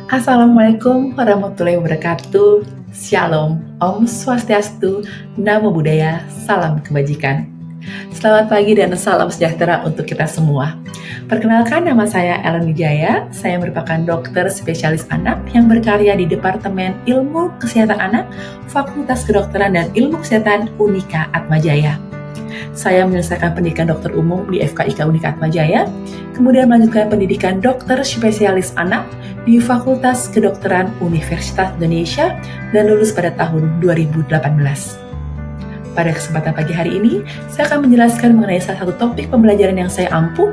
Assalamualaikum warahmatullahi wabarakatuh. Shalom, Om Swastiastu, Namo Buddhaya, salam kebajikan. Selamat pagi dan salam sejahtera untuk kita semua. Perkenalkan, nama saya Ellen Wijaya. Saya merupakan dokter spesialis anak yang berkarya di Departemen Ilmu Kesehatan Anak, Fakultas Kedokteran dan Ilmu Kesehatan Unika Atmajaya. Saya menyelesaikan pendidikan dokter umum di FKIK Unika Atmajaya, kemudian melanjutkan pendidikan dokter spesialis anak di Fakultas Kedokteran Universitas Indonesia dan lulus pada tahun 2018. Pada kesempatan pagi hari ini, saya akan menjelaskan mengenai salah satu topik pembelajaran yang saya ampuh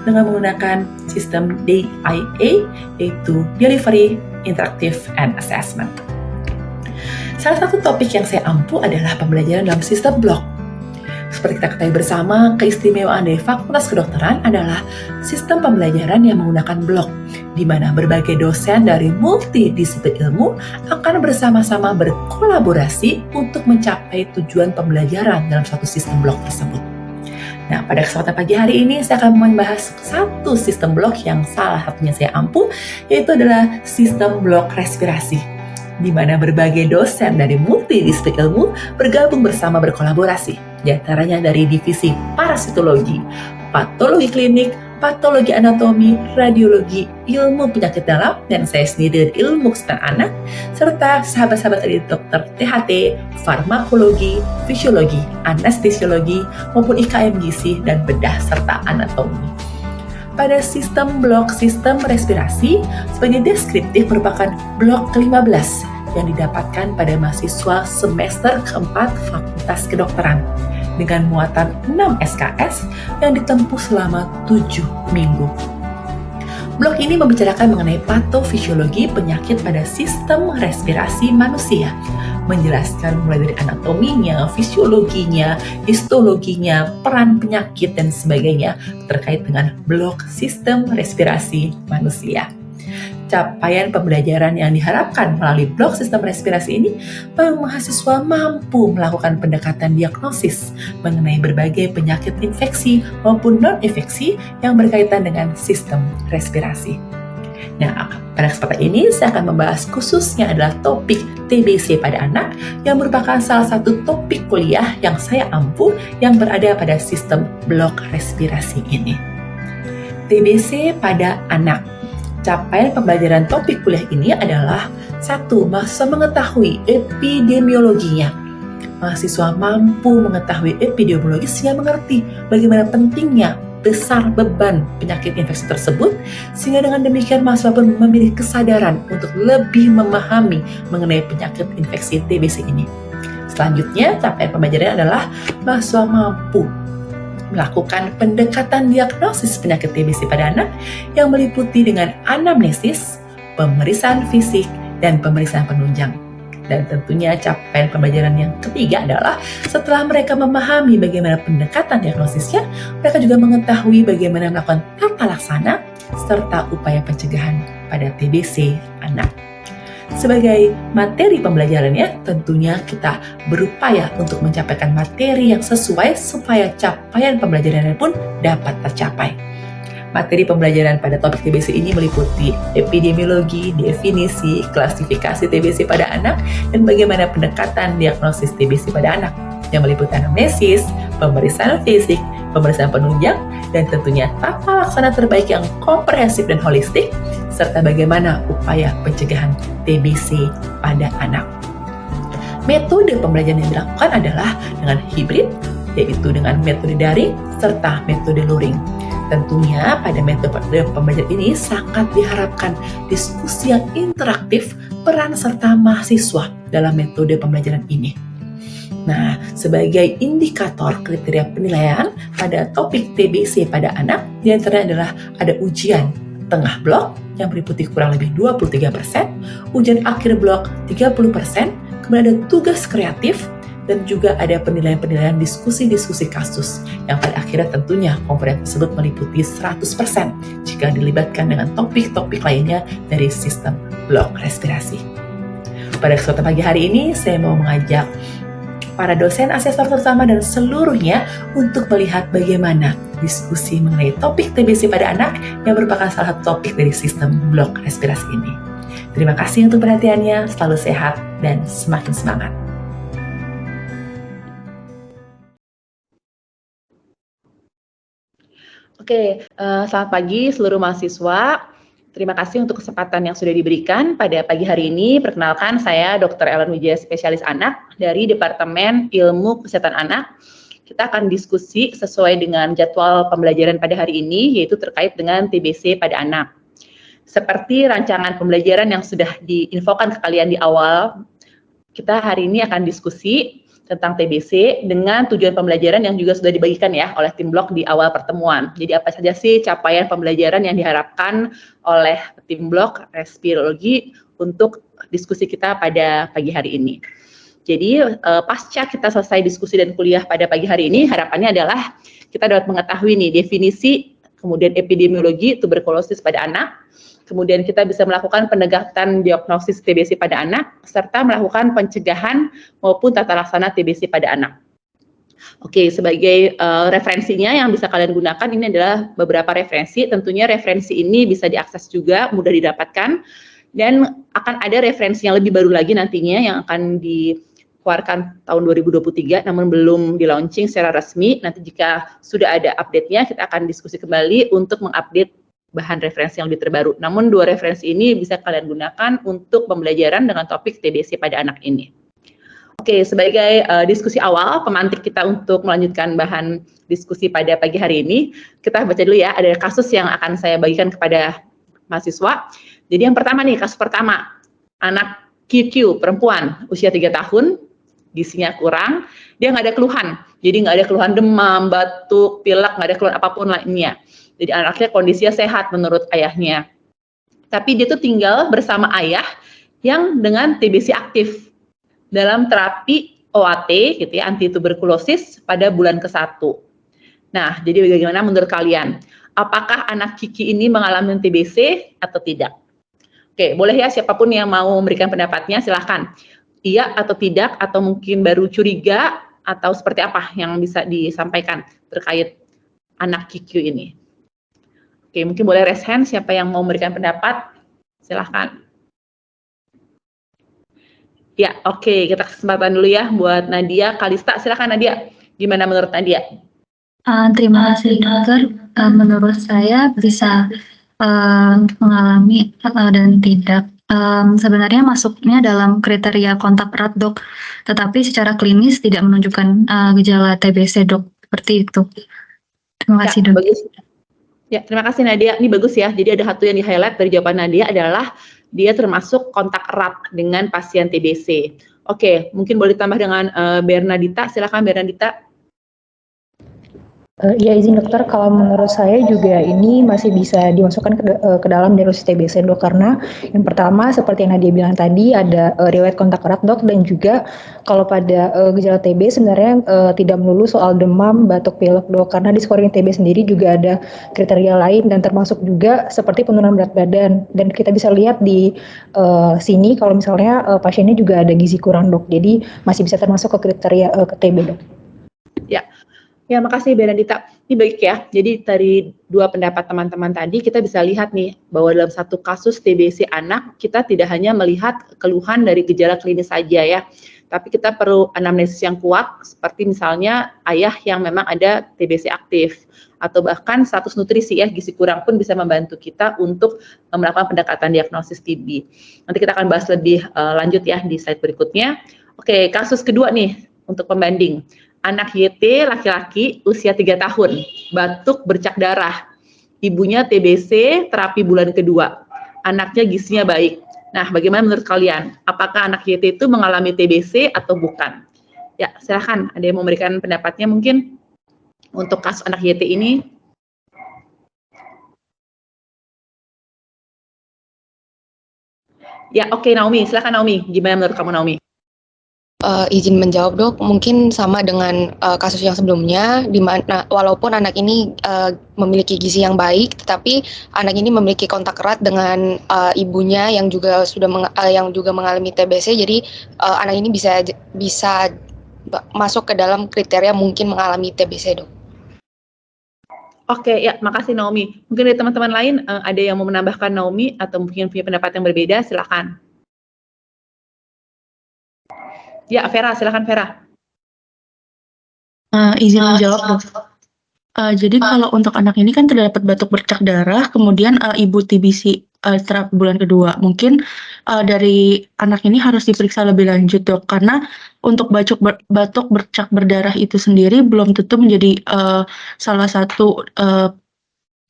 dengan menggunakan sistem DIA, yaitu Delivery, Interactive, and Assessment. Salah satu topik yang saya ampuh adalah pembelajaran dalam sistem blok. Seperti kita ketahui bersama, keistimewaan dari Fakultas Kedokteran adalah sistem pembelajaran yang menggunakan blok, di mana berbagai dosen dari multidisiplin ilmu akan bersama-sama berkolaborasi untuk mencapai tujuan pembelajaran dalam suatu sistem blok tersebut. Nah, pada kesempatan pagi hari ini saya akan membahas satu sistem blok yang salah satunya saya ampuh, yaitu adalah sistem blok respirasi, di mana berbagai dosen dari multidisiplin ilmu bergabung bersama berkolaborasi, di antaranya dari divisi parasitologi, patologi klinik, patologi anatomi, radiologi, ilmu penyakit dalam, dan saya sendiri dari ilmu kesehatan anak, serta sahabat-sahabat dari dokter THT, farmakologi, fisiologi, anestesiologi, maupun IKM gizi dan bedah serta anatomi. Pada sistem blok sistem respirasi, sebagai deskriptif merupakan blok ke-15 yang didapatkan pada mahasiswa semester keempat Fakultas Kedokteran dengan muatan 6 SKS yang ditempuh selama 7 minggu. Blok ini membicarakan mengenai patofisiologi penyakit pada sistem respirasi manusia, menjelaskan mulai dari anatominya, fisiologinya, histologinya, peran penyakit, dan sebagainya terkait dengan blok sistem respirasi manusia. Capaian pembelajaran yang diharapkan melalui blok sistem respirasi ini, mahasiswa mampu melakukan pendekatan diagnosis mengenai berbagai penyakit infeksi maupun non-infeksi yang berkaitan dengan sistem respirasi. Nah, pada kesempatan ini saya akan membahas khususnya adalah topik TBC pada anak yang merupakan salah satu topik kuliah yang saya ampuh yang berada pada sistem blok respirasi ini. TBC pada anak. Capaian pembelajaran topik kuliah ini adalah 1. Mahasiswa mengetahui epidemiologinya. Mahasiswa mampu mengetahui epidemiologi sehingga mengerti bagaimana pentingnya besar beban penyakit infeksi tersebut, sehingga dengan demikian mahasiswa pun memiliki kesadaran untuk lebih memahami mengenai penyakit infeksi TBC ini. Selanjutnya, capaian pembelajaran adalah mahasiswa mampu melakukan pendekatan diagnosis penyakit TBC pada anak yang meliputi dengan anamnesis, pemeriksaan fisik, dan pemeriksaan penunjang. Dan tentunya capaian pembelajaran yang ketiga adalah setelah mereka memahami bagaimana pendekatan diagnosisnya, mereka juga mengetahui bagaimana melakukan tata laksana serta upaya pencegahan pada TBC anak. Sebagai materi pembelajarannya, tentunya kita berupaya untuk mencapaikan materi yang sesuai supaya capaian pembelajarannya pun dapat tercapai. Materi pembelajaran pada topik TBC ini meliputi epidemiologi, definisi, klasifikasi TBC pada anak, dan bagaimana pendekatan diagnosis TBC pada anak, yang meliputi anamnesis, pemeriksaan fisik, pemeriksaan penunjang, dan tentunya tata laksana terbaik yang komprehensif dan holistik, serta bagaimana upaya pencegahan TBC pada anak. Metode pembelajaran yang dilakukan adalah dengan hibrid, yaitu dengan metode daring serta metode luring. Tentunya pada metode pembelajaran ini sangat diharapkan diskusi yang interaktif peran serta mahasiswa dalam metode pembelajaran ini. Nah, sebagai indikator kriteria penilaian pada topik TBC pada anak, diantaranya adalah ada ujian tengah blok yang meliputi kurang lebih 23%, ujian akhir blok 30%, kemudian ada tugas kreatif, dan juga ada penilaian-penilaian diskusi-diskusi kasus yang pada akhirnya tentunya komponen tersebut meliputi 100% jika dilibatkan dengan topik-topik lainnya dari sistem blok respirasi. Pada kesempatan pagi hari ini saya mau mengajak para dosen, asesor terutama dan seluruhnya untuk melihat bagaimana diskusi mengenai topik TBC pada anak yang merupakan salah satu topik dari sistem blok respirasi ini. Terima kasih untuk perhatiannya, selalu sehat dan semakin semangat. Oke, selamat pagi seluruh mahasiswa. Terima kasih untuk kesempatan yang sudah diberikan pada pagi hari ini. Perkenalkan, saya Dr. Ellen Wijaya, spesialis anak dari Departemen Ilmu Kesehatan Anak. Kita akan diskusi sesuai dengan jadwal pembelajaran pada hari ini, yaitu terkait dengan TBC pada anak. Seperti rancangan pembelajaran yang sudah diinfokan ke kalian di awal, kita hari ini akan diskusi tentang TBC dengan tujuan pembelajaran yang juga sudah dibagikan ya oleh tim blog di awal pertemuan. Jadi apa saja sih capaian pembelajaran yang diharapkan oleh tim blog Respirologi untuk diskusi kita pada pagi hari ini. Jadi pasca kita selesai diskusi dan kuliah pada pagi hari ini, harapannya adalah kita dapat mengetahui nih definisi, kemudian epidemiologi tuberkulosis pada anak, kemudian kita bisa melakukan penegakan diagnosis TBC pada anak, serta melakukan pencegahan maupun tata laksana TBC pada anak. Oke, sebagai referensinya yang bisa kalian gunakan ini adalah beberapa referensi. Tentunya referensi ini bisa diakses juga, mudah didapatkan, dan akan ada referensi yang lebih baru lagi nantinya yang akan dikeluarkan tahun 2023, namun belum di launching secara resmi. Nanti jika sudah ada update-nya, kita akan diskusi kembali untuk mengupdate bahan referensi yang lebih terbaru. Namun dua referensi ini bisa kalian gunakan untuk pembelajaran dengan topik TBC pada anak ini. Oke, sebagai diskusi awal, pemantik kita untuk melanjutkan bahan diskusi pada pagi hari ini, kita baca dulu ya, ada kasus yang akan saya bagikan kepada mahasiswa. Jadi yang pertama nih, kasus pertama, anak QQ, perempuan, usia 3 tahun, gizinya kurang, dia nggak ada keluhan. Jadi nggak ada keluhan demam, batuk, pilek, nggak ada keluhan apapun lainnya. Jadi anaknya kondisinya sehat menurut ayahnya. Tapi dia tuh tinggal bersama ayah yang dengan TBC aktif dalam terapi OAT gitu ya, anti tuberkulosis pada bulan ke-1. Nah, jadi bagaimana menurut kalian? Apakah anak Kiki ini mengalami TBC atau tidak? Oke, boleh ya siapapun yang mau memberikan pendapatnya silahkan. Iya atau tidak, atau mungkin baru curiga, atau seperti apa yang bisa disampaikan terkait anak Kiki ini? Oke, mungkin boleh raise hand siapa yang mau memberikan pendapat, silahkan. Ya, oke, kita kesempatan dulu ya buat Nadia Kalista. Silahkan Nadia, gimana menurut Nadia? Terima kasih dokter. Menurut saya bisa mengalami dan tidak. Sebenarnya masuknya dalam kriteria kontak erat dok, tetapi secara klinis tidak menunjukkan gejala TBC dok, seperti itu. Terima kasih dok. Bagus. Ya, terima kasih Nadia. Ini bagus ya. Jadi ada satu yang di-highlight dari jawaban Nadia adalah dia termasuk kontak erat dengan pasien TBC. Oke, mungkin boleh ditambah dengan Bernadita. Silakan Bernadita. Ya izin dokter, kalau menurut saya juga ini masih bisa dimasukkan ke dalam diagnosis TBC dok, karena yang pertama seperti yang Nadia bilang tadi ada riwayat kontak erat dok, dan juga kalau pada gejala TB sebenarnya tidak melulu soal demam, batuk, pilek dok, karena di scoring TB sendiri juga ada kriteria lain dan termasuk juga seperti penurunan berat badan, dan kita bisa lihat di sini kalau misalnya pasiennya juga ada gizi kurang dok, jadi masih bisa termasuk ke kriteria ke TB dok. Ya, makasih Bernadita. Ini baik ya. Jadi dari dua pendapat teman-teman tadi kita bisa lihat nih bahwa dalam satu kasus TBC anak kita tidak hanya melihat keluhan dari gejala klinis saja ya, tapi kita perlu anamnesis yang kuat seperti misalnya ayah yang memang ada TBC aktif atau bahkan status nutrisi ya, gizi kurang pun bisa membantu kita untuk melakukan pendekatan diagnosis TB. Nanti kita akan bahas lebih lanjut ya di slide berikutnya. Oke, kasus kedua nih untuk pembanding. Anak YT laki-laki usia 3 tahun, batuk bercak darah. Ibunya TBC, terapi bulan kedua. Anaknya gizinya baik. Nah, bagaimana menurut kalian? Apakah anak YT itu mengalami TBC atau bukan? Ya, silahkan. Ada yang memberikan pendapatnya mungkin untuk kasus anak YT ini? Ya, oke Naomi. Silahkan Naomi. Gimana menurut kamu Naomi? Izin menjawab dok, mungkin sama dengan kasus yang sebelumnya, di mana walaupun anak ini memiliki gizi yang baik, tetapi anak ini memiliki kontak erat dengan ibunya yang juga mengalami TBC, jadi anak ini bisa masuk ke dalam kriteria mungkin mengalami TBC dok. Oke, ya, makasih Naomi. Mungkin dari teman-teman lain ada yang mau menambahkan Naomi atau mungkin punya pendapat yang berbeda, silakan. Ya, Vera, silakan Vera. Izin menjawab, Dok. Jadi kalau untuk anak ini kan terdapat batuk bercak darah, kemudian ibu TBC terapi bulan kedua. Mungkin dari anak ini harus diperiksa lebih lanjut, Dok, karena untuk batuk bercak berdarah itu sendiri belum tentu menjadi salah satu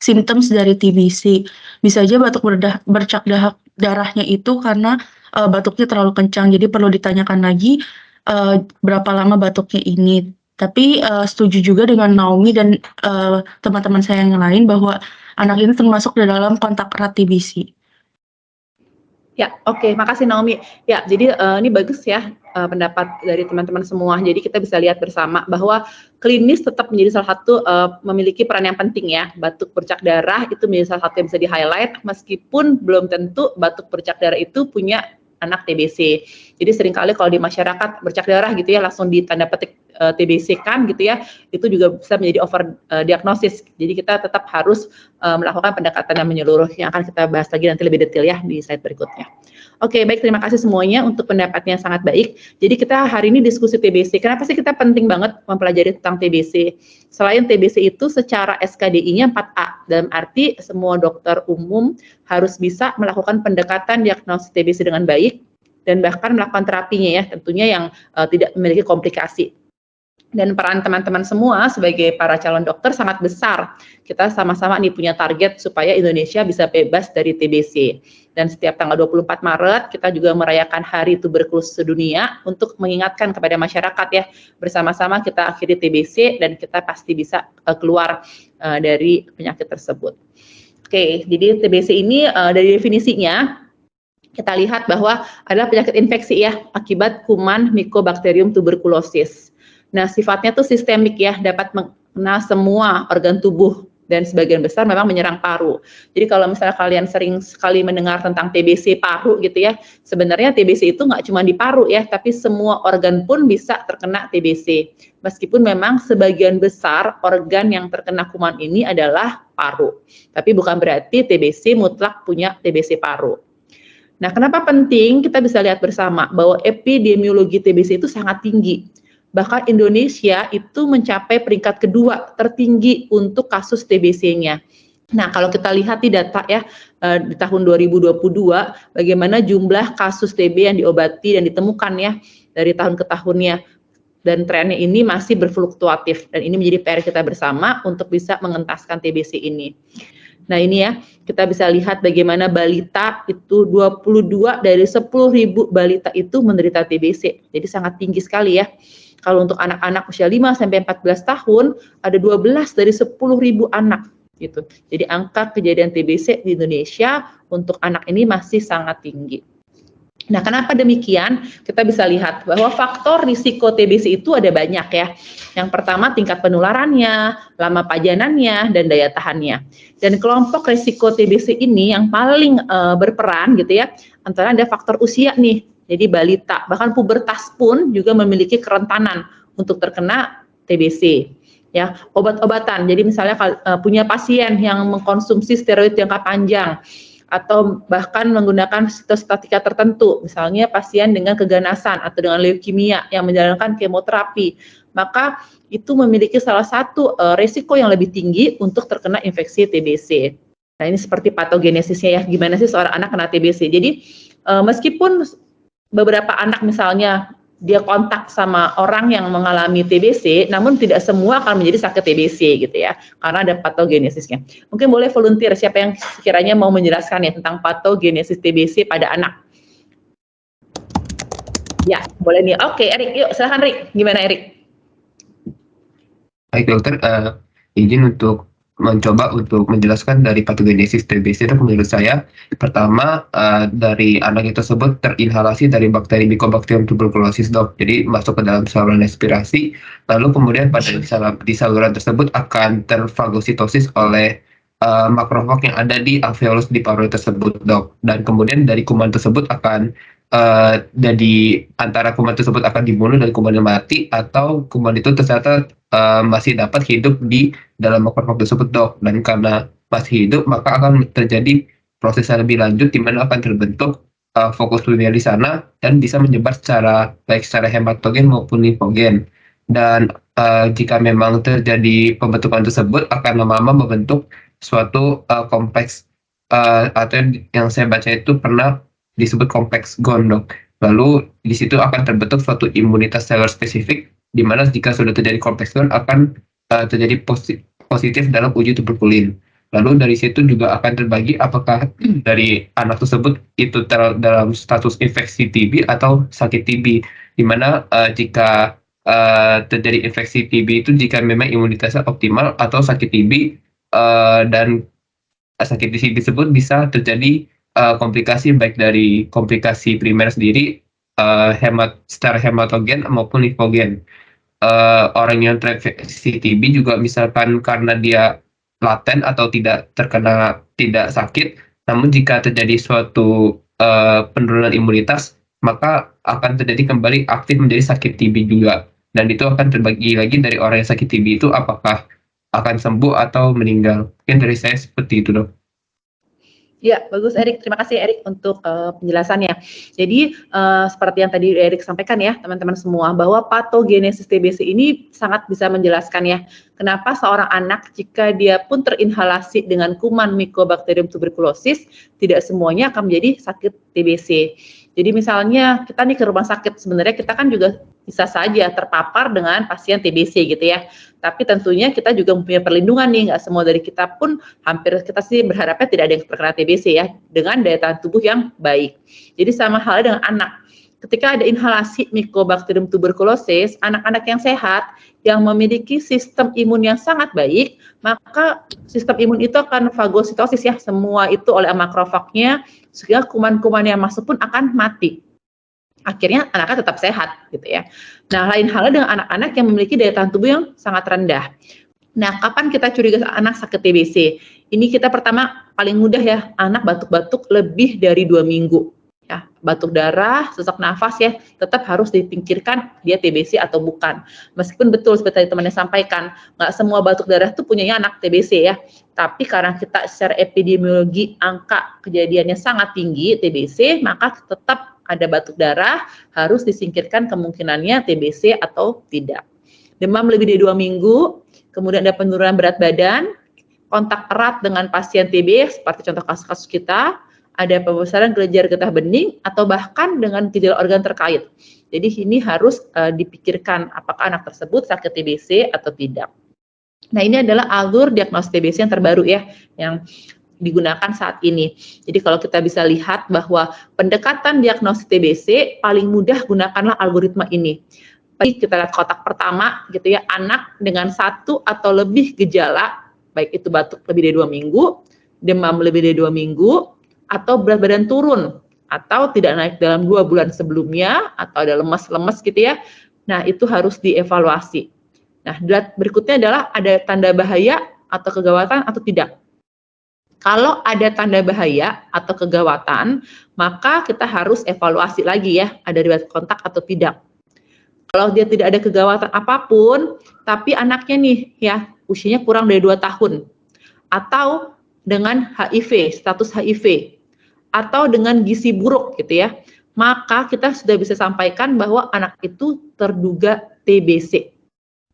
symptoms dari TBC. Bisa aja batuk bercak darahnya itu karena batuknya terlalu kencang. Jadi perlu ditanyakan lagi berapa lama batuknya ini. Tapi setuju juga dengan Naomi dan teman-teman saya yang lain bahwa anak ini termasuk di dalam kontak erat TBC. Ya, oke, makasih Naomi. Ya, jadi ini bagus ya pendapat dari teman-teman semua. Jadi kita bisa lihat bersama bahwa klinis tetap menjadi salah satu memiliki peran yang penting ya. Batuk bercak darah itu menjadi salah satu yang bisa di-highlight meskipun belum tentu batuk bercak darah itu punya anak TBC. Jadi seringkali kalau di masyarakat bercak darah gitu ya langsung ditanda petik TBC kan gitu ya, itu juga bisa menjadi over diagnosis. Jadi kita tetap harus melakukan pendekatan yang menyeluruh yang akan kita bahas lagi nanti lebih detail ya di slide berikutnya. Oke, baik, terima kasih semuanya untuk pendapatnya yang sangat baik. Jadi kita hari ini diskusi TBC. Kenapa sih kita penting banget mempelajari tentang TBC? Selain TBC itu secara SKDI-nya 4A, dalam arti semua dokter umum harus bisa melakukan pendekatan diagnosis TBC dengan baik dan bahkan melakukan terapinya ya, tentunya yang tidak memiliki komplikasi. Dan peran teman-teman semua sebagai para calon dokter sangat besar. Kita sama-sama nih punya target supaya Indonesia bisa bebas dari TBC. Dan setiap tanggal 24 Maret kita juga merayakan Hari Tuberkulosis Sedunia untuk mengingatkan kepada masyarakat ya, bersama-sama kita akhiri TBC dan kita pasti bisa keluar dari penyakit tersebut. Oke, jadi TBC ini dari definisinya kita lihat bahwa adalah penyakit infeksi ya akibat kuman Mycobacterium tuberculosis. Nah, sifatnya tuh sistemik ya, dapat mengenal semua organ tubuh dan sebagian besar memang menyerang paru. Jadi kalau misalnya kalian sering sekali mendengar tentang TBC paru gitu ya, sebenarnya TBC itu nggak cuma di paru ya, tapi semua organ pun bisa terkena TBC. Meskipun memang sebagian besar organ yang terkena kuman ini adalah paru. Tapi bukan berarti TBC mutlak punya TBC paru. Nah, kenapa penting? Kita bisa lihat bersama bahwa epidemiologi TBC itu sangat tinggi. Bahkan Indonesia itu mencapai peringkat kedua tertinggi untuk kasus TBC-nya. Nah, kalau kita lihat di data ya, di tahun 2022, bagaimana jumlah kasus TB yang diobati dan ditemukan ya, dari tahun ke tahunnya. Dan trennya ini masih berfluktuatif, dan ini menjadi PR kita bersama untuk bisa mengentaskan TBC ini. Nah ini ya, kita bisa lihat bagaimana balita itu 22 dari 10.000 balita itu menderita TBC. Jadi sangat tinggi sekali ya. Kalau untuk anak-anak usia 5-14 tahun, ada 12 dari 10.000 anak gitu. Jadi angka kejadian TBC di Indonesia untuk anak ini masih sangat tinggi. Nah, kenapa demikian? Kita bisa lihat bahwa faktor risiko TBC itu ada banyak ya. Yang pertama tingkat penularannya, lama pajanannya, dan daya tahannya. Dan kelompok risiko TBC ini yang paling berperan gitu ya, antara ada faktor usia nih. Jadi balita, bahkan pubertas pun juga memiliki kerentanan untuk terkena TBC. Ya, obat-obatan. Jadi misalnya punya pasien yang mengkonsumsi steroid jangka panjang, atau bahkan menggunakan sitostatika tertentu, misalnya pasien dengan keganasan atau dengan leukemia yang menjalankan kemoterapi, maka itu memiliki salah satu resiko yang lebih tinggi untuk terkena infeksi TBC. Nah ini seperti patogenesisnya ya, gimana sih seorang anak kena TBC. Jadi meskipun beberapa anak misalnya dia kontak sama orang yang mengalami TBC, namun tidak semua akan menjadi sakit TBC gitu ya, karena ada patogenesisnya. Mungkin boleh volunteer siapa yang sekiranya mau menjelaskan ya tentang patogenesis TBC pada anak. Ya, boleh nih. Oke, Erik, yuk silahkan Erik. Gimana Erik? Baik dokter, izin untuk mencoba untuk menjelaskan dari patogenesis TBC. Itu menurut saya pertama dari anak itu tersebut terinhalasi dari bakteri Mycobacterium tuberculosis dok, jadi masuk ke dalam saluran respirasi, lalu kemudian pada di saluran tersebut akan terfagositosis oleh makrofag yang ada di alveolus di paru tersebut dok, dan kemudian dari kuman tersebut akan jadi antara kuman tersebut akan dibunuh dan kumannya mati, atau kuman itu ternyata masih dapat hidup di dalam makrofag tersebut, dok. Dan karena masih hidup, maka akan terjadi proses yang lebih lanjut di mana akan terbentuk fokus linear di sana dan bisa menyebar baik secara hematogen maupun limfogen. Dan jika memang terjadi pembentukan tersebut, akan lama-lama membentuk suatu kompleks atau yang saya baca itu pernah disebut kompleks gondok. Lalu di situ akan terbentuk suatu imunitas seluler spesifik, di mana jika sudah terjadi kompleks GON akan terjadi positif dalam uji tuberkulin. Lalu dari situ juga akan terbagi apakah dari anak tersebut itu dalam status infeksi TB atau sakit TB, di mana jika terjadi infeksi TB itu jika memang imunitasnya optimal, atau sakit TB dan sakit TB tersebut bisa terjadi komplikasi baik dari komplikasi primer sendiri secara hematogen maupun limfogen. Orang yang terinfeksi TB juga misalkan karena dia laten atau tidak sakit, namun jika terjadi suatu penurunan imunitas, maka akan terjadi kembali aktif menjadi sakit TB juga. Dan itu akan terbagi lagi dari orang yang sakit TB itu apakah akan sembuh atau meninggal. Mungkin dari saya seperti itu, dok. Ya, bagus Erik. Terima kasih Erik untuk penjelasannya. Jadi seperti yang tadi Erik sampaikan ya teman-teman semua, bahwa patogenesis TBC ini sangat bisa menjelaskan ya kenapa seorang anak jika dia pun terinhalasi dengan kuman Mycobacterium tuberculosis, tidak semuanya akan menjadi sakit TBC. Jadi misalnya kita nih ke rumah sakit, sebenarnya kita kan juga bisa saja terpapar dengan pasien TBC gitu ya. Tapi tentunya kita juga mempunyai perlindungan nih, nggak semua dari kita pun, hampir kita sih berharapnya tidak ada yang terkena TBC ya, dengan daya tahan tubuh yang baik. Jadi sama halnya dengan anak. Ketika ada inhalasi Mycobacterium tuberculosis, anak-anak yang sehat, yang memiliki sistem imun yang sangat baik, maka sistem imun itu akan fagositosis ya, semua itu oleh makrofagnya, sehingga kuman-kuman yang masuk pun akan mati. Akhirnya anaknya tetap sehat gitu ya. Nah, lain halnya dengan anak-anak yang memiliki daya tahan tubuh yang sangat rendah. Nah, kapan kita curiga anak sakit TBC? Ini kita pertama paling mudah ya, anak batuk-batuk lebih dari 2 minggu. Ya, batuk darah, sesak nafas ya, tetap harus dipikirkan dia TBC atau bukan. Meskipun betul seperti temannya sampaikan, nggak semua batuk darah itu punyanya anak TBC ya. Tapi karena kita secara epidemiologi angka kejadiannya sangat tinggi TBC, maka tetap ada batuk darah, harus disingkirkan kemungkinannya TBC atau tidak. Demam lebih dari 2 minggu, kemudian ada penurunan berat badan, kontak erat dengan pasien TB, seperti contoh kasus-kasus kita, ada pembesaran kelenjar getah bening, atau bahkan dengan gejala organ terkait. Jadi ini harus dipikirkan apakah anak tersebut sakit TBC atau tidak. Nah, ini adalah alur diagnosis TBC yang terbaru ya, yang digunakan saat ini. Jadi kalau kita bisa lihat bahwa pendekatan diagnosis TBC paling mudah gunakanlah algoritma ini. Kita lihat kotak pertama gitu ya, anak dengan 1 atau lebih gejala, baik itu batuk lebih dari 2 minggu, demam lebih dari 2 minggu, atau berat badan turun, atau tidak naik dalam 2 bulan sebelumnya, atau ada lemas-lemas gitu ya. Nah, itu harus dievaluasi. Nah, berikutnya adalah ada tanda bahaya atau kegawatan atau tidak. Kalau ada tanda bahaya atau kegawatan, maka kita harus evaluasi lagi ya, ada riwayat kontak atau tidak. Kalau dia tidak ada kegawatan apapun, tapi anaknya nih ya, usianya kurang dari 2 tahun, atau dengan HIV, status HIV, atau dengan gizi buruk gitu ya, maka kita sudah bisa sampaikan bahwa anak itu terduga TBC.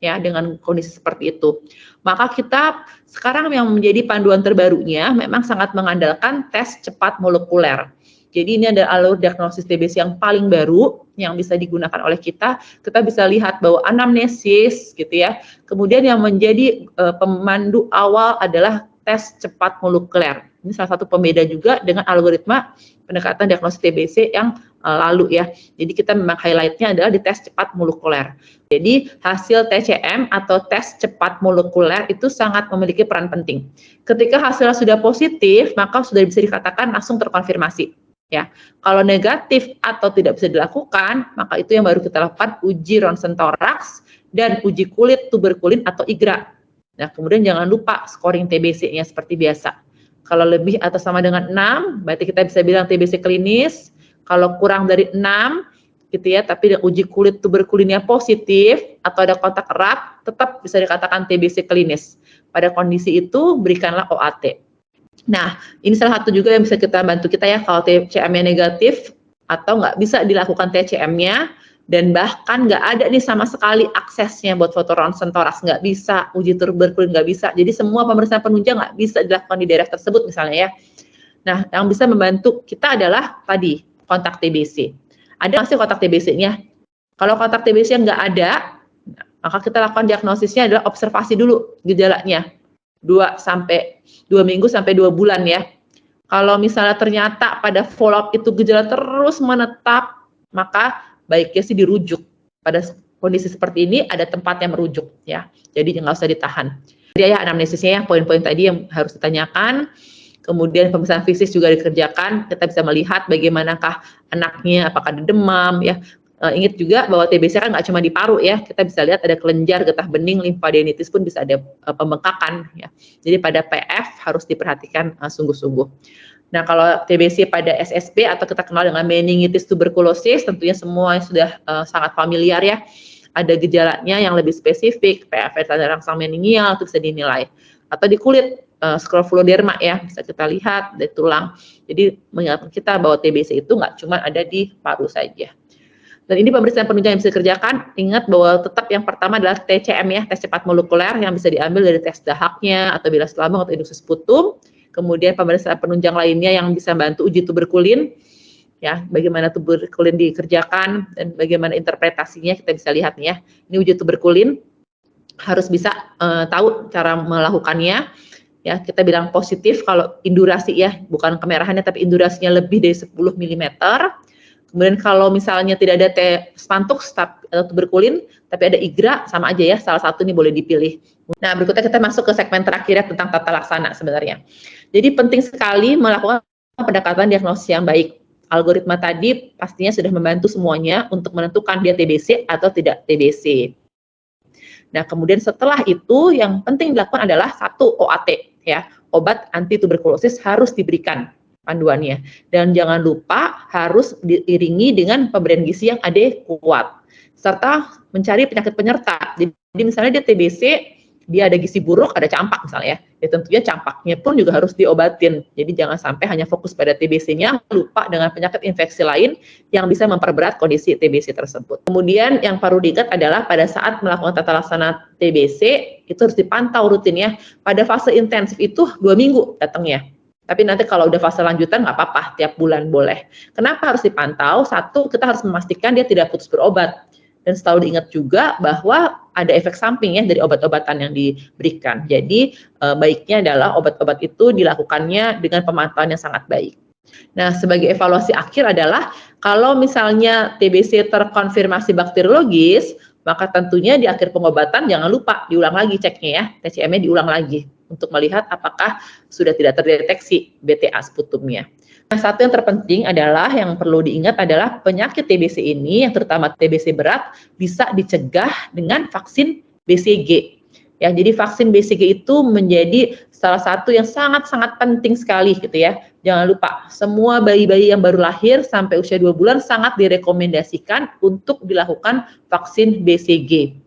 Ya, dengan kondisi seperti itu. Maka kita sekarang yang menjadi panduan terbarunya memang sangat mengandalkan tes cepat molekuler. Jadi ini ada alur diagnosis TBC yang paling baru yang bisa digunakan oleh kita. Kita bisa lihat bahwa anamnesis gitu ya. Kemudian yang menjadi pemandu awal adalah tes cepat molekuler. Ini salah satu pembeda juga dengan algoritma pendekatan diagnosis TBC yang lalu ya. Jadi kita memang highlight-nya adalah di tes cepat molekuler. Jadi hasil TCM atau tes cepat molekuler itu sangat memiliki peran penting. Ketika hasilnya sudah positif, maka sudah bisa dikatakan langsung terkonfirmasi. Ya, kalau negatif atau tidak bisa dilakukan, maka itu yang baru kita lakukan uji ronsen toraks dan uji kulit tuberkulin atau IGRA. Nah, kemudian jangan lupa scoring TBC-nya seperti biasa. Kalau lebih atau sama dengan 6, berarti kita bisa bilang TBC klinis. Kalau kurang dari 6 gitu ya, tapi uji kulit tuberkulinnya positif atau ada kontak erat, tetap bisa dikatakan TBC klinis. Pada kondisi itu berikanlah OAT. Nah, ini salah satu juga yang bisa kita bantu kita ya, kalau TCM-nya negatif atau nggak bisa dilakukan TCM-nya, dan bahkan nggak ada nih sama sekali aksesnya buat foto ronsen toraks, nggak bisa, uji tuberkulin nggak bisa, jadi semua pemeriksaan penunjang nggak bisa dilakukan di daerah tersebut misalnya ya. Nah, yang bisa membantu kita adalah tadi, kontak TBC. Ada masih kontak TBC-nya. Kalau kontak TBC yang nggak ada, maka kita lakukan diagnosisnya adalah observasi dulu gejalanya. 2 minggu sampai 2 bulan ya. Kalau misalnya ternyata pada follow up itu gejala terus menetap, maka baiknya sih dirujuk. Pada kondisi seperti ini ada tempat yang merujuk ya. Jadi nggak usah ditahan. Jadi ya anamnesisnya ya, poin-poin tadi yang harus ditanyakan. Kemudian pemeriksaan fisik juga dikerjakan, kita bisa melihat bagaimanakah anaknya, apakah ada demam ya. Ingat juga bahwa TBC kan nggak cuma di paru ya, kita bisa lihat ada kelenjar, getah bening, limfadenitis pun bisa ada pembengkakan ya. Jadi pada PF harus diperhatikan sungguh-sungguh. Nah, kalau TBC pada SSB atau kita kenal dengan meningitis tuberkulosis, tentunya semua sudah sangat familiar ya. Ada gejalanya yang lebih spesifik, PF tanda rangsang meningial itu bisa dinilai. Atau di kulit, scrofuloderma ya, bisa kita lihat dari tulang. Jadi mengingatkan kita bahwa TBC itu nggak cuma ada di paru saja. Dan ini pemeriksaan penunjang yang bisa dikerjakan, ingat bahwa tetap yang pertama adalah TCM ya, tes cepat molekuler yang bisa diambil dari tes dahaknya atau bilas lambung atau induksi sputum. Kemudian pemeriksaan penunjang lainnya yang bisa bantu uji tuberkulin, ya, bagaimana tuberkulin dikerjakan dan bagaimana interpretasinya kita bisa lihat nih ya. Ini uji tuberkulin harus bisa tahu cara melakukannya. Ya, kita bilang positif kalau indurasi ya, bukan kemerahannya tapi indurasinya lebih dari 10 mm. Kemudian kalau misalnya tidak ada T-Spantux atau tuberkulin, tapi ada IGRA, sama aja ya, salah satu ini boleh dipilih. Nah, berikutnya kita masuk ke segmen terakhir ya, tentang tata laksana sebenarnya. Jadi penting sekali melakukan pendekatan diagnosis yang baik. Algoritma tadi pastinya sudah membantu semuanya untuk menentukan dia TBC atau tidak TBC. Nah, kemudian setelah itu yang penting dilakukan adalah 1 OAT ya, obat anti tuberkulosis harus diberikan panduannya, dan jangan lupa harus diiringi dengan pemberian gizi yang adekuat serta mencari penyakit penyerta. Jadi misalnya dia TBC, dia ada gizi buruk, ada campak misalnya ya, tentunya campaknya pun juga harus diobatin. Jadi jangan sampai hanya fokus pada TBC-nya, lupa dengan penyakit infeksi lain yang bisa memperberat kondisi TBC tersebut. Kemudian yang perlu diingat adalah pada saat melakukan tata laksana TBC itu harus dipantau rutin ya. Pada fase intensif itu 2 minggu datangnya. Tapi nanti kalau udah fase lanjutan nggak apa-apa, tiap bulan boleh. Kenapa harus dipantau? 1, kita harus memastikan dia tidak putus berobat. Dan selalu diingat juga bahwa ada efek samping ya dari obat-obatan yang diberikan. Jadi baiknya adalah obat-obat itu dilakukannya dengan pemantauan yang sangat baik. Nah, sebagai evaluasi akhir adalah kalau misalnya TBC terkonfirmasi bakteriologis, maka tentunya di akhir pengobatan jangan lupa diulang lagi ceknya ya, TCM-nya diulang lagi untuk melihat apakah sudah tidak terdeteksi BTA sputumnya. Nah, satu yang terpenting adalah yang perlu diingat adalah penyakit TBC ini, yang terutama TBC berat, bisa dicegah dengan vaksin BCG. Ya, jadi vaksin BCG itu menjadi salah satu yang sangat-sangat penting sekali gitu ya. Jangan lupa, semua bayi-bayi yang baru lahir sampai usia 2 bulan sangat direkomendasikan untuk dilakukan vaksin BCG.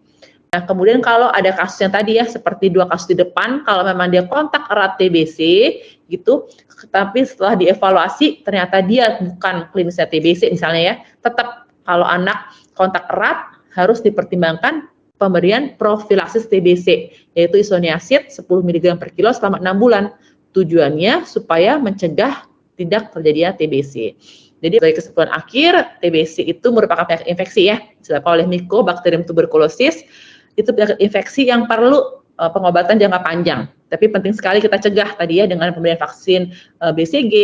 Nah, kemudian kalau ada kasus yang tadi ya, seperti 2 kasus di depan, kalau memang dia kontak erat TBC gitu, tapi setelah dievaluasi ternyata dia bukan klinisnya TBC misalnya ya, tetap kalau anak kontak erat harus dipertimbangkan pemberian profilaksis TBC, yaitu isoniazid 10 mg per kilo selama 6 bulan. Tujuannya supaya mencegah tidak terjadinya TBC. Jadi sebagai kesimpulan akhir, TBC itu merupakan penyakit infeksi ya, disebabkan oleh Mycobacterium tuberculosis. Itu penyakit infeksi yang perlu pengobatan jangka panjang. Tapi penting sekali kita cegah tadi ya dengan pemberian vaksin BCG,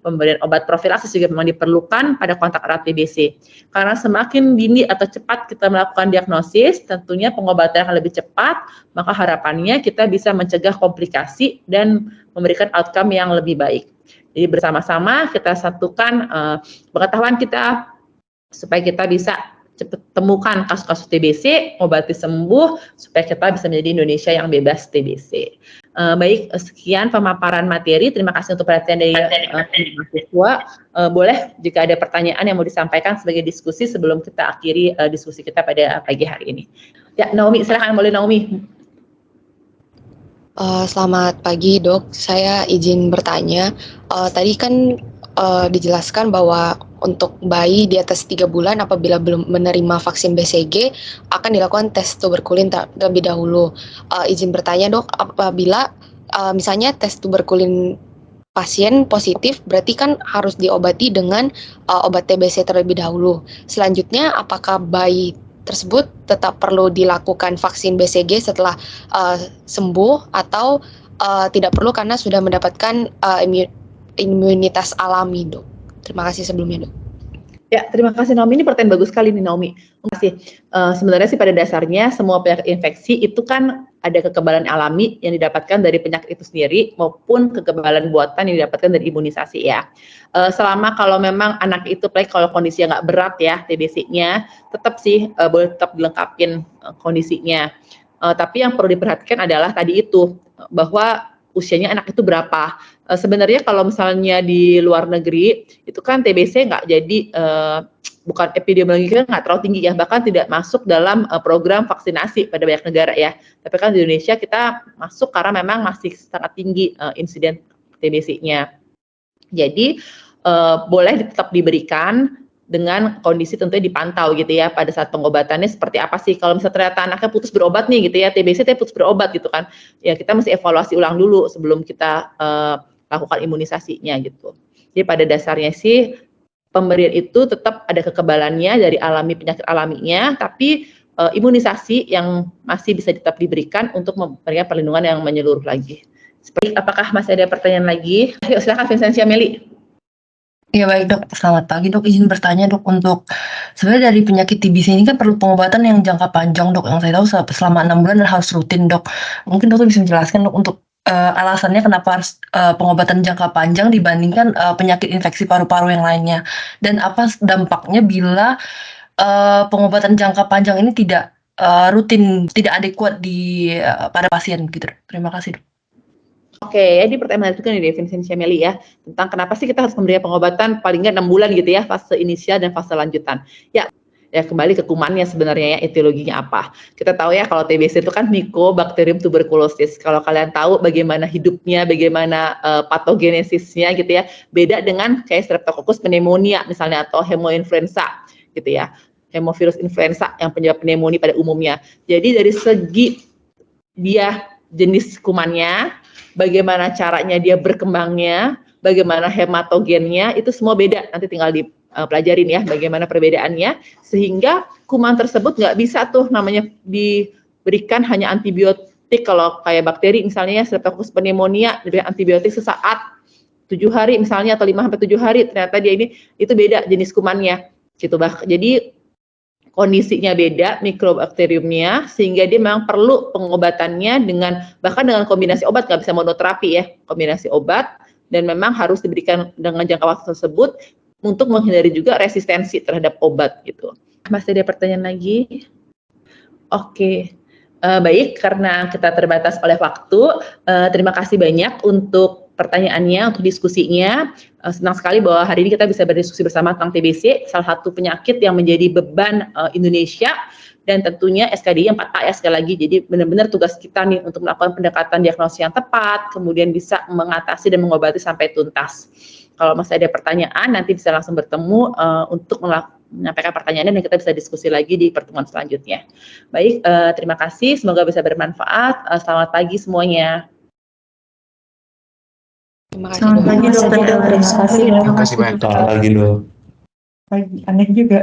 pemberian obat profilaksis juga memang diperlukan pada kontak erat TBC. Karena semakin dini atau cepat kita melakukan diagnosis, tentunya pengobatan akan lebih cepat, maka harapannya kita bisa mencegah komplikasi dan memberikan outcome yang lebih baik. Jadi bersama-sama kita satukan pengetahuan kita supaya kita bisa cepat temukan kasus-kasus TBC, obati sembuh, supaya kita bisa menjadi Indonesia yang bebas TBC. Baik, sekian pemaparan materi. Terima kasih untuk perhatian dari mahasiswa. Boleh jika ada pertanyaan yang mau disampaikan sebagai diskusi sebelum kita akhiri diskusi kita pada pagi hari ini. Ya, Naomi, silakan, boleh Naomi. Selamat pagi dok, saya izin bertanya. Tadi kan dijelaskan bahwa untuk bayi di atas 3 bulan apabila belum menerima vaksin BCG akan dilakukan tes tuberkulin terlebih dahulu. Izin bertanya dok, apabila misalnya tes tuberkulin pasien positif, berarti kan harus diobati dengan obat TBC terlebih dahulu. Selanjutnya, apakah bayi tersebut tetap perlu dilakukan vaksin BCG setelah sembuh atau tidak perlu karena sudah mendapatkan imunitas alami, dok? Terima kasih sebelumnya, dok. Ya, terima kasih Naomi. Ini pertanyaan bagus sekali nih Naomi. Terima kasih. Sebenarnya sih pada dasarnya semua penyakit infeksi itu kan ada kekebalan alami yang didapatkan dari penyakit itu sendiri maupun kekebalan buatan yang didapatkan dari imunisasi ya. Selama kalau memang anak itu, kalau kondisinya nggak berat ya TBC-nya, tetap sih boleh tetap dilengkapin kondisinya. Tapi yang perlu diperhatikan adalah tadi itu, bahwa usianya anak itu berapa. Sebenarnya kalau misalnya di luar negeri itu kan TBC nggak jadi bukan epidemiologinya nggak terlalu tinggi ya, bahkan tidak masuk dalam program vaksinasi pada banyak negara ya. Tapi kan di Indonesia kita masuk karena memang masih sangat tinggi insiden TBC-nya. Jadi boleh tetap diberikan dengan kondisi tentunya dipantau gitu ya pada saat pengobatannya seperti apa sih. Kalau misalnya ternyata anaknya putus berobat nih gitu ya, TBC putus berobat gitu kan, ya kita mesti evaluasi ulang dulu sebelum kita lakukan imunisasinya gitu. Jadi pada dasarnya sih pemberian itu tetap ada kekebalannya dari penyakit alaminya, tapi imunisasi yang masih bisa tetap diberikan untuk memberikan perlindungan yang menyeluruh lagi. Seperti apakah masih ada pertanyaan lagi? Ayo silakan Vincentia Meli. Ya baik dok, selamat pagi dok, izin bertanya dok, untuk sebenarnya dari penyakit TBC ini kan perlu pengobatan yang jangka panjang dok, yang saya tahu selama 6 bulan dan harus rutin dok. Mungkin dokter bisa menjelaskan dok untuk alasannya kenapa harus pengobatan jangka panjang dibandingkan penyakit infeksi paru-paru yang lainnya, dan apa dampaknya bila pengobatan jangka panjang ini tidak rutin, tidak adekuat pada pasien gitu. Terima kasih dok. Oke, di pertanyaan itu kan dari Vincentia Meli ya, tentang kenapa sih kita harus memberikan pengobatan paling nggak 6 bulan gitu ya, fase inisial dan fase lanjutan. Ya kembali ke kumannya sebenarnya ya, etiologinya apa. Kita tahu ya kalau TBC itu kan Mycobacterium tuberculosis. Kalau kalian tahu bagaimana hidupnya, bagaimana patogenesisnya gitu ya, beda dengan kayak Streptococcus pneumonia misalnya atau hemoinfluenza gitu ya. Hemovirus influenza yang penyebab pneumonia pada umumnya. Jadi dari segi dia jenis kumannya, bagaimana caranya dia berkembangnya, bagaimana hematogennya, itu semua beda. Nanti tinggal dipelajarin ya bagaimana perbedaannya, sehingga kuman tersebut nggak bisa tuh namanya diberikan hanya antibiotik. Kalau kayak bakteri misalnya Streptococcus pneumonia diberikan antibiotik sesaat 7 hari misalnya atau 5-7 hari, ternyata dia itu beda jenis kumannya gitu. Jadi kondisinya beda, mikrobakteriumnya, sehingga dia memang perlu pengobatannya bahkan dengan kombinasi obat, nggak bisa monoterapi ya, kombinasi obat, dan memang harus diberikan dengan jangka waktu tersebut untuk menghindari juga resistensi terhadap obat gitu. Masih ada pertanyaan lagi? Oke. Baik, karena kita terbatas oleh waktu, terima kasih banyak untuk pertanyaannya, untuk diskusinya. Senang sekali bahwa hari ini kita bisa berdiskusi bersama tentang TBC, salah satu penyakit yang menjadi beban Indonesia, dan tentunya SKDI 4A ya sekali lagi. Jadi benar-benar tugas kita nih untuk melakukan pendekatan diagnosis yang tepat, kemudian bisa mengatasi dan mengobati sampai tuntas. Kalau masih ada pertanyaan, nanti bisa langsung bertemu untuk menyampaikan pertanyaannya dan kita bisa diskusi lagi di pertemuan selanjutnya. Baik, terima kasih, semoga bisa bermanfaat. Selamat pagi semuanya. Terima kasih, Selamat pagi dokter. Terima kasih. Terima kasih banyak. Selamat pagi dok. Pagi, aneh juga.